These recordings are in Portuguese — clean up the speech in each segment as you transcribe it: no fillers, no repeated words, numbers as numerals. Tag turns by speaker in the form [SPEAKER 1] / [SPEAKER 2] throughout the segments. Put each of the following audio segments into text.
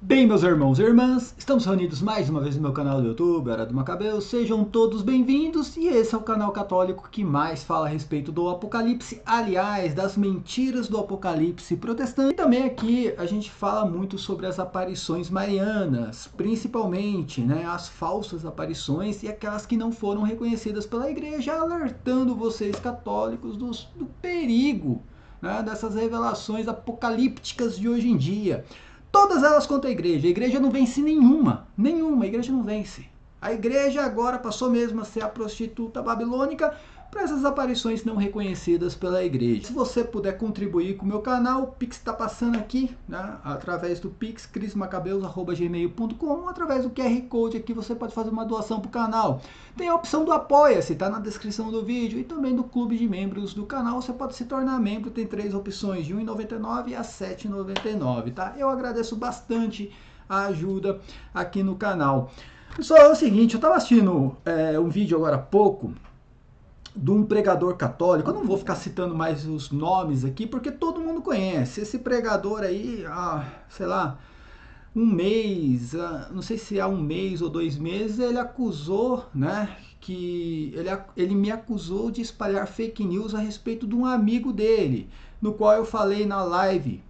[SPEAKER 1] Bem, meus irmãos e irmãs, estamos reunidos mais uma vez no meu canal do YouTube, Hora do Macabeu. Sejam todos bem-vindos e esse é o canal católico que mais fala a respeito do Apocalipse, aliás, das mentiras do Apocalipse protestante. E também aqui a gente fala muito sobre as aparições marianas, principalmente, as falsas aparições e aquelas que não foram reconhecidas pela igreja, alertando vocês católicos do perigo, dessas revelações apocalípticas de hoje em dia. Todas elas contra a igreja não vence nenhuma, a igreja não vence. A igreja agora passou mesmo a ser a prostituta babilônica para essas aparições não reconhecidas pela igreja. Se você puder contribuir com o meu canal, o Pix está passando aqui, através do Pix, crismacabelos@gmail.com, através do QR Code aqui você pode fazer uma doação para o canal. Tem a opção do Apoia-se, está na descrição do vídeo, e também do clube de membros do canal, você pode se tornar membro, tem 3 opções, de R$ 1,99 a R$ 7,99, tá? Eu agradeço bastante a ajuda aqui no canal. Pessoal, é o seguinte, eu estava assistindo um vídeo agora há pouco, de um pregador católico. Eu não vou ficar citando mais os nomes aqui, porque todo mundo conhece. Esse pregador aí, sei lá, um mês, não sei se há um mês ou 2 meses, ele acusou, que ele me acusou de espalhar fake news a respeito de um amigo dele, no qual eu falei na live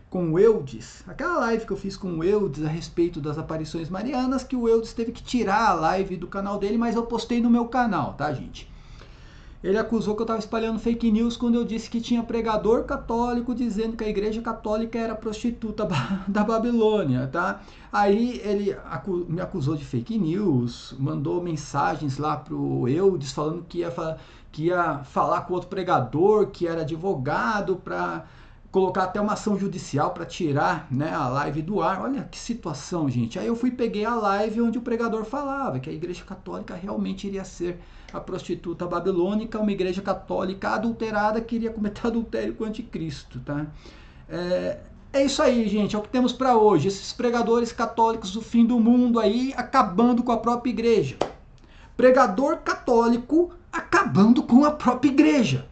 [SPEAKER 1] com o Eudes, aquela live que eu fiz com o Eudes a respeito das aparições marianas, que o Eudes teve que tirar a live do canal dele, mas eu postei no meu canal, tá, gente? Ele acusou que eu estava espalhando fake news quando eu disse que tinha pregador católico dizendo que a igreja católica era prostituta da Babilônia, tá? Aí ele me acusou de fake news, mandou mensagens lá pro Eudes falando que ia falar com outro pregador, que era advogado, para colocar até uma ação judicial para tirar, a live do ar. Olha que situação, gente. Aí eu peguei a live onde o pregador falava que a igreja católica realmente iria ser a prostituta babilônica, uma igreja católica adulterada que iria cometer adultério com o anticristo, tá? É isso aí, gente, é o que temos para hoje. Esses pregadores católicos do fim do mundo aí acabando com a própria igreja. Pregador católico acabando com a própria igreja.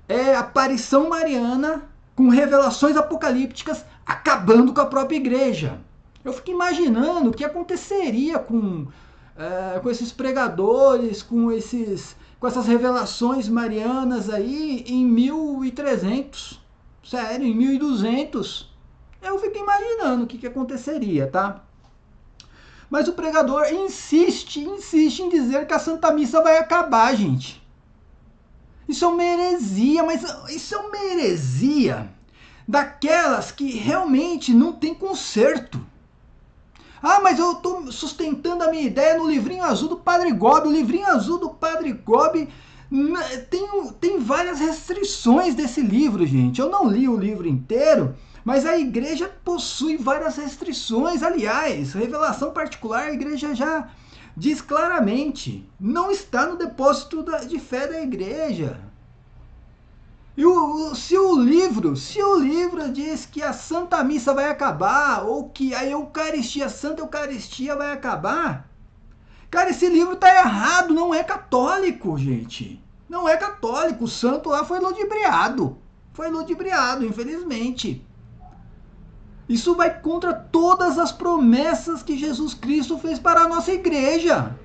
[SPEAKER 1] É aparição mariana com revelações apocalípticas acabando com a própria igreja. Eu fico imaginando o que aconteceria com esses pregadores, com essas revelações marianas aí em 1300, sério, em 1200. Eu fico imaginando o que aconteceria, tá? Mas o pregador insiste em dizer que a Santa Missa vai acabar, gente. Isso é uma heresia, mas isso é uma heresia daquelas que realmente não tem conserto. Mas eu estou sustentando a minha ideia no livrinho azul do Padre Gobi. O livrinho azul do Padre Gobi tem várias restrições desse livro, gente. Eu não li o livro inteiro, mas a igreja possui várias restrições. Aliás, revelação particular, a igreja já diz claramente, não está no depósito de fé da igreja. E se o livro diz que a Santa Missa vai acabar, ou que a Eucaristia, a Santa Eucaristia vai acabar, cara, esse livro tá errado, não é católico, gente. Não é católico, o santo lá foi ludibriado, infelizmente. Isso vai contra todas as promessas que Jesus Cristo fez para a nossa igreja.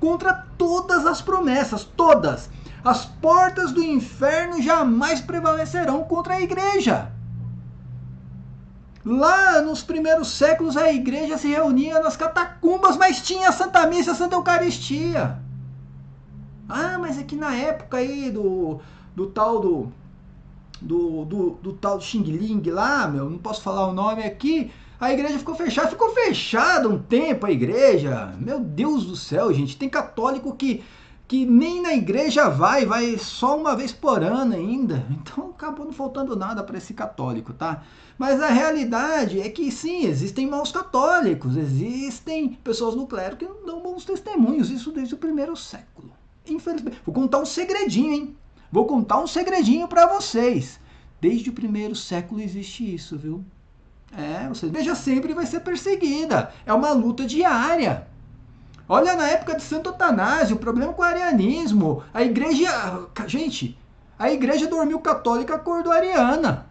[SPEAKER 1] Contra todas as promessas, todas. As portas do inferno jamais prevalecerão contra a igreja. Lá nos primeiros séculos a igreja se reunia nas catacumbas, mas tinha a Santa Missa, a Santa Eucaristia. Mas é que na época aí do tal de Xing Ling lá, não posso falar o nome aqui, a igreja ficou fechada um tempo, a igreja. Meu Deus do céu, gente, tem católico que nem na igreja vai só uma vez por ano ainda. Então acabou não faltando nada para esse católico, tá? Mas a realidade é que sim, existem maus católicos, existem pessoas no clero que não dão bons testemunhos, isso desde o primeiro século. Infelizmente. Vou contar um segredinho, hein? Vou contar um segredinho para vocês. Desde o primeiro século existe isso, viu? A igreja sempre vai ser perseguida. É uma luta diária. Olha na época de Santo Atanásio, o problema com o arianismo. A igreja dormiu católica, acordou ariana.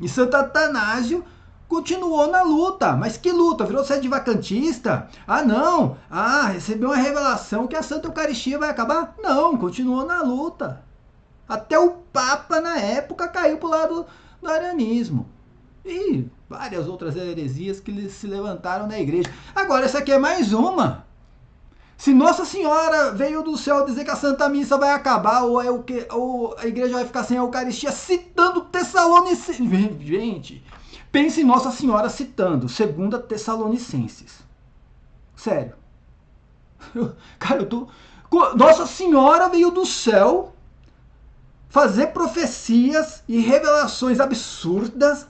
[SPEAKER 1] E Santo Atanásio continuou na luta. Mas que luta? Virou sedivacantista? Ah, não. Ah, recebeu uma revelação que a Santa Eucaristia vai acabar? Não, continuou na luta. Até o Papa, na época, caiu para o lado do arianismo. E várias outras heresias que se levantaram na igreja. Agora, essa aqui é mais uma. Se Nossa Senhora veio do céu dizer que a Santa Missa vai acabar, ou a igreja vai ficar sem a Eucaristia, citando Tessalonicenses. Gente, pense em Nossa Senhora citando 2 Tessalonicenses. Sério. Nossa Senhora veio do céu fazer profecias e revelações absurdas,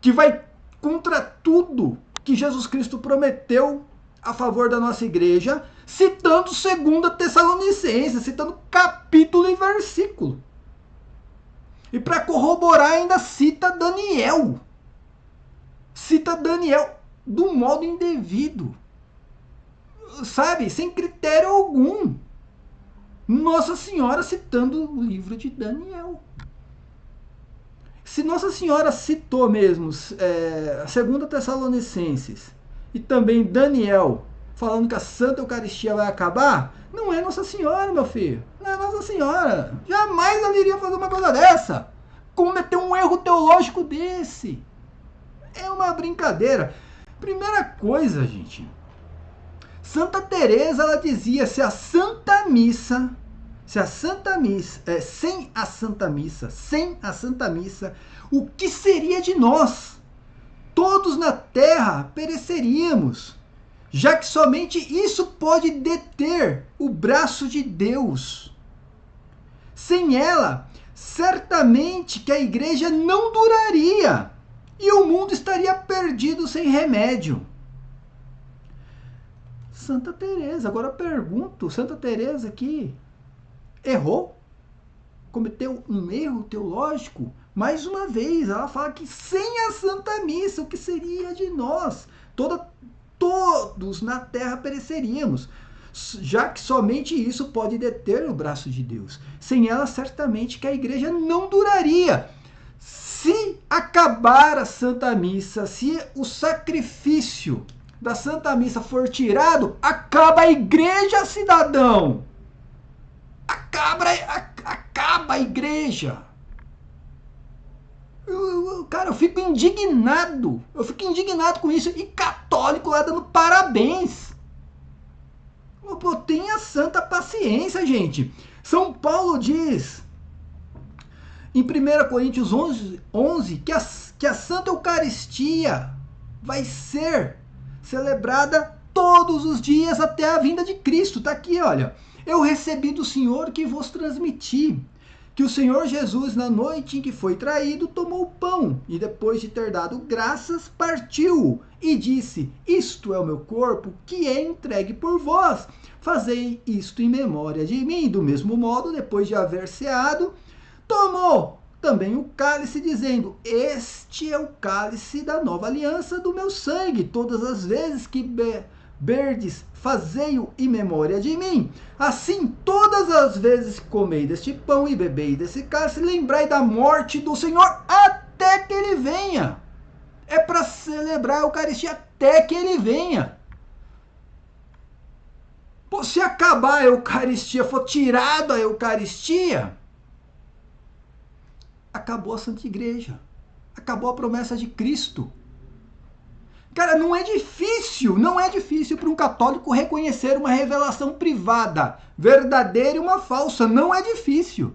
[SPEAKER 1] que vai contra tudo que Jesus Cristo prometeu a favor da nossa igreja, citando 2 Tessalonicenses, citando capítulo e versículo. E para corroborar ainda cita Daniel. Cita Daniel do modo indevido. Sabe? Sem critério algum. Nossa Senhora citando o livro de Daniel. Se Nossa Senhora citou mesmo 2 Tessalonicenses e também Daniel, falando que a Santa Eucaristia vai acabar, não é Nossa Senhora, meu filho. Não é Nossa Senhora. Jamais ela iria fazer uma coisa dessa. Cometer um erro teológico desse. É uma brincadeira. Primeira coisa, gente. Santa Teresa, ela dizia, sem a Santa Missa, o que seria de nós? Todos na terra pereceríamos, já que somente isso pode deter o braço de Deus. Sem ela, certamente que a igreja não duraria e o mundo estaria perdido sem remédio. Santa Teresa, agora eu pergunto, Santa Teresa aqui errou? Cometeu um erro teológico? Mais uma vez, ela fala que sem a Santa Missa, o que seria de nós? Todos na terra pereceríamos, já que somente isso pode deter o braço de Deus. Sem ela, certamente que a igreja não duraria. Se acabar a Santa Missa, se o sacrifício da Santa Missa for tirado, acaba a igreja, cidadão. Acaba a igreja. Cara, eu fico indignado com isso. E católico lá dando parabéns. Pô, tenha santa paciência, gente. São Paulo diz em 1 Coríntios 11 que a Santa Eucaristia vai ser celebrada todos os dias até a vinda de Cristo. Tá aqui, olha. Eu recebi do Senhor que vos transmiti, que o Senhor Jesus, na noite em que foi traído, tomou o pão e, depois de ter dado graças, partiu e disse: isto é o meu corpo, que é entregue por vós. Fazei isto em memória de mim. Do mesmo modo, depois de haver ceado, tomou também o cálice, dizendo: este é o cálice da nova aliança do meu sangue. Todas as vezes que beberdes, fazei-o em memória de mim. Assim, todas as vezes que comei deste pão e bebei desse cálice, lembrai da morte do Senhor até que ele venha. É para celebrar a Eucaristia até que ele venha. Pô, se acabar a Eucaristia, for tirada a Eucaristia, acabou a Santa Igreja. Acabou a promessa de Cristo. Cara, não é difícil para um católico reconhecer uma revelação privada, verdadeira e uma falsa. Não é difícil.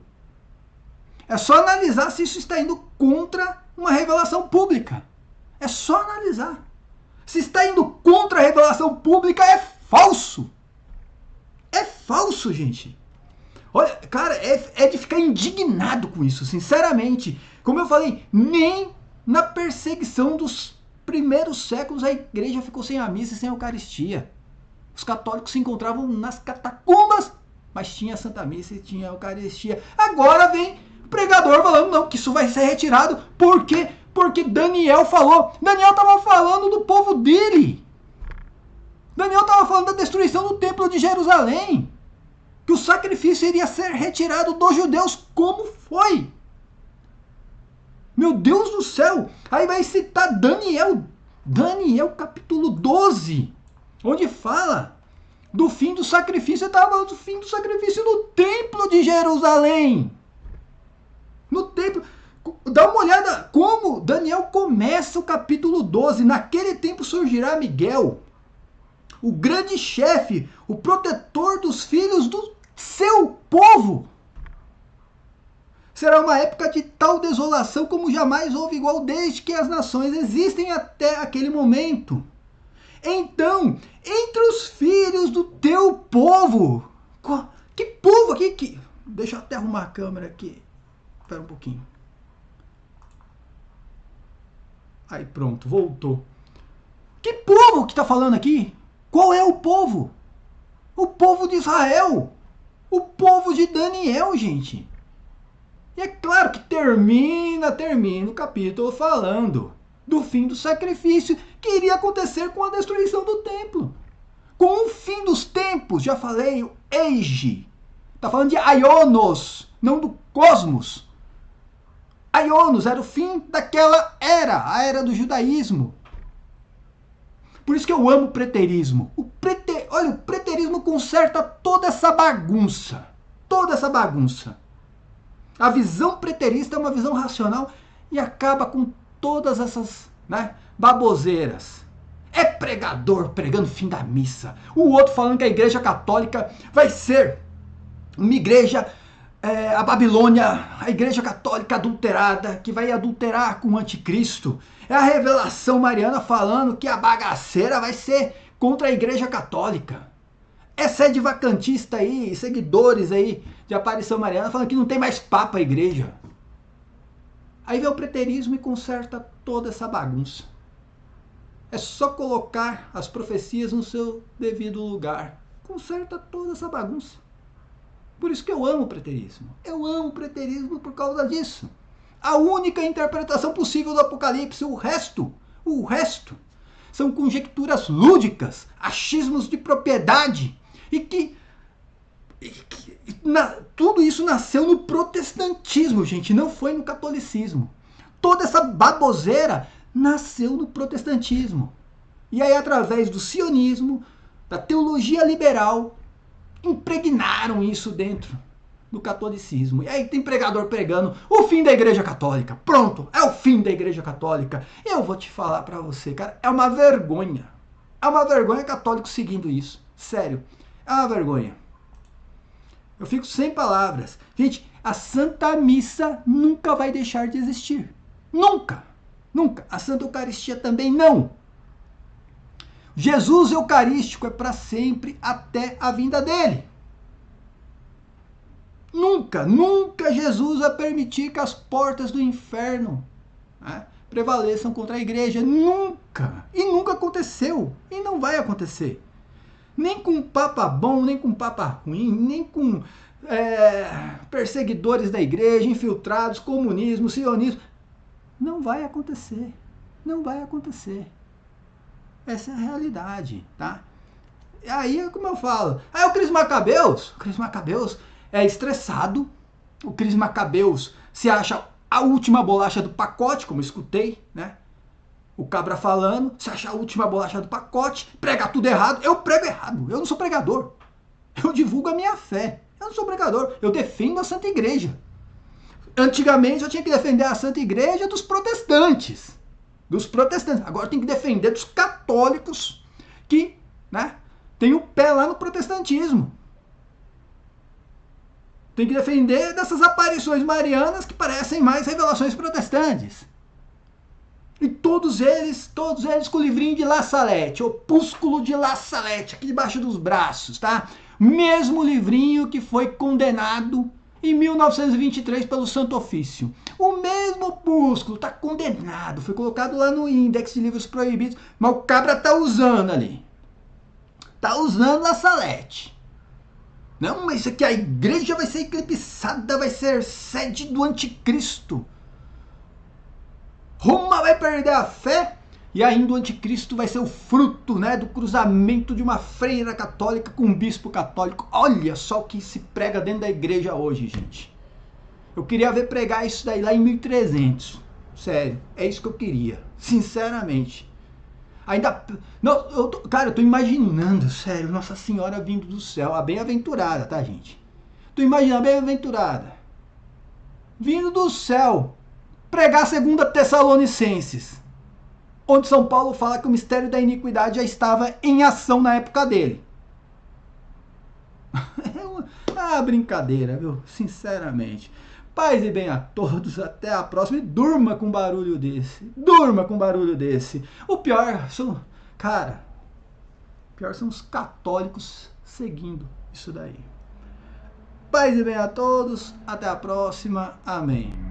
[SPEAKER 1] É só analisar se isso está indo contra uma revelação pública. É só analisar. Se está indo contra a revelação pública, é falso. É falso, gente. Olha, cara, é de ficar indignado com isso, sinceramente. Como eu falei, nem na perseguição dos primeiros séculos a igreja ficou sem a missa e sem a Eucaristia. Os católicos se encontravam nas catacumbas, mas tinha a Santa Missa e tinha a Eucaristia. Agora vem o pregador falando não, que isso vai ser retirado. Por quê? Porque Daniel falou. Daniel estava falando do povo dele. Daniel estava falando da destruição do templo de Jerusalém. Que o sacrifício iria ser retirado dos judeus, como foi. Meu Deus do céu! Aí vai citar Daniel capítulo 12, onde fala do fim do sacrifício. Ele estava falando do fim do sacrifício no templo de Jerusalém. No templo. Dá uma olhada como Daniel começa o capítulo 12. Naquele tempo surgirá Miguel, o grande chefe, o protetor dos filhos do seu povo. Será uma época de tal desolação como jamais houve igual desde que as nações existem até aquele momento. Então, entre os filhos do teu povo. Que povo aqui? Deixa eu até arrumar a câmera aqui. Espera um pouquinho. Aí pronto, voltou. Que povo que está falando aqui? Qual é o povo? O povo de Israel. O povo de Daniel, gente. E é claro que termina o capítulo falando do fim do sacrifício que iria acontecer com a destruição do templo. Com o fim dos tempos, já falei, o Age. Está falando de Aionos, não do cosmos. Aionos era o fim daquela era, a era do judaísmo. Por isso que eu amo o preterismo. Olha, o preterismo conserta toda essa bagunça. Toda essa bagunça. A visão preterista é uma visão racional e acaba com todas essas, né, baboseiras. É pregador pregando o fim da missa. O outro falando que a igreja católica vai ser uma igreja, a Babilônia, a igreja católica adulterada, que vai adulterar com o anticristo. É a revelação mariana falando que a bagaceira vai ser contra a igreja católica. É sede vacantista aí, seguidores aí de aparição mariana falando que não tem mais papa a igreja. Aí vem o preterismo e conserta toda essa bagunça. É só colocar as profecias no seu devido lugar. Conserta toda essa bagunça. Por isso que eu amo o preterismo. Eu amo o preterismo por causa disso. A única interpretação possível do Apocalipse, o resto são conjecturas lúdicas, achismos de propriedade. Tudo isso nasceu no protestantismo, gente, não foi no catolicismo. Toda essa baboseira nasceu no protestantismo. E aí, através do sionismo, da teologia liberal, impregnaram isso dentro do catolicismo. E aí tem pregador pregando o fim da igreja católica. Pronto, é o fim da igreja católica. Eu vou te falar pra você, cara, é uma vergonha. É uma vergonha católico seguindo isso. Sério, é uma vergonha. Eu fico sem palavras. Gente, a Santa Missa nunca vai deixar de existir. Nunca. Nunca. A Santa Eucaristia também não. Jesus Eucarístico é para sempre até a vinda dele. Nunca, nunca Jesus vai permitir que as portas do inferno, né, prevaleçam contra a igreja. Nunca. E nunca aconteceu. E não vai acontecer. Nem com papa bom, nem com papa ruim, nem com perseguidores da igreja, infiltrados, comunismo, sionismo. Não vai acontecer. Não vai acontecer. Essa é a realidade, tá? E aí, como eu falo, aí o Cris Macabeus é estressado, o Cris Macabeus se acha a última bolacha do pacote, como eu escutei, né? O cabra falando, se acha a última bolacha do pacote, prega tudo errado. Eu prego errado, eu não sou pregador. Eu divulgo a minha fé. Eu não sou pregador, eu defendo a Santa Igreja. Antigamente eu tinha que defender a Santa Igreja dos protestantes. Agora tem que defender dos católicos que, né, tem o pé lá no protestantismo. Tem que defender dessas aparições marianas que parecem mais revelações protestantes. E todos eles com o livrinho de La Salette, Opúsculo de La Salette, aqui debaixo dos braços, tá? Mesmo livrinho que foi condenado em 1923 pelo Santo Ofício. O mesmo opúsculo está condenado, foi colocado lá no índex de livros proibidos, mas o cabra tá usando ali. Tá usando La Salette. Não, mas isso aqui, a igreja vai ser eclipsada, vai ser sede do anticristo. Roma vai perder a fé e ainda o anticristo vai ser o fruto, né, do cruzamento de uma freira católica com um bispo católico. Olha só o que se prega dentro da igreja hoje, gente. Eu queria ver pregar isso daí lá em 1300. Sério, é isso que eu queria, sinceramente. Ainda. Não, cara, eu tô imaginando, sério, Nossa Senhora vindo do céu, a bem-aventurada, tá, gente? Tô imaginando a bem-aventurada vindo do céu pregar 2 Tessalonicenses, onde São Paulo fala que o mistério da iniquidade já estava em ação na época dele. Ah, brincadeira, viu? Sinceramente. Paz e bem a todos, até a próxima. E durma com barulho desse. Durma com barulho desse. O pior são. Cara, o pior são os católicos seguindo isso daí. Paz e bem a todos, até a próxima. Amém.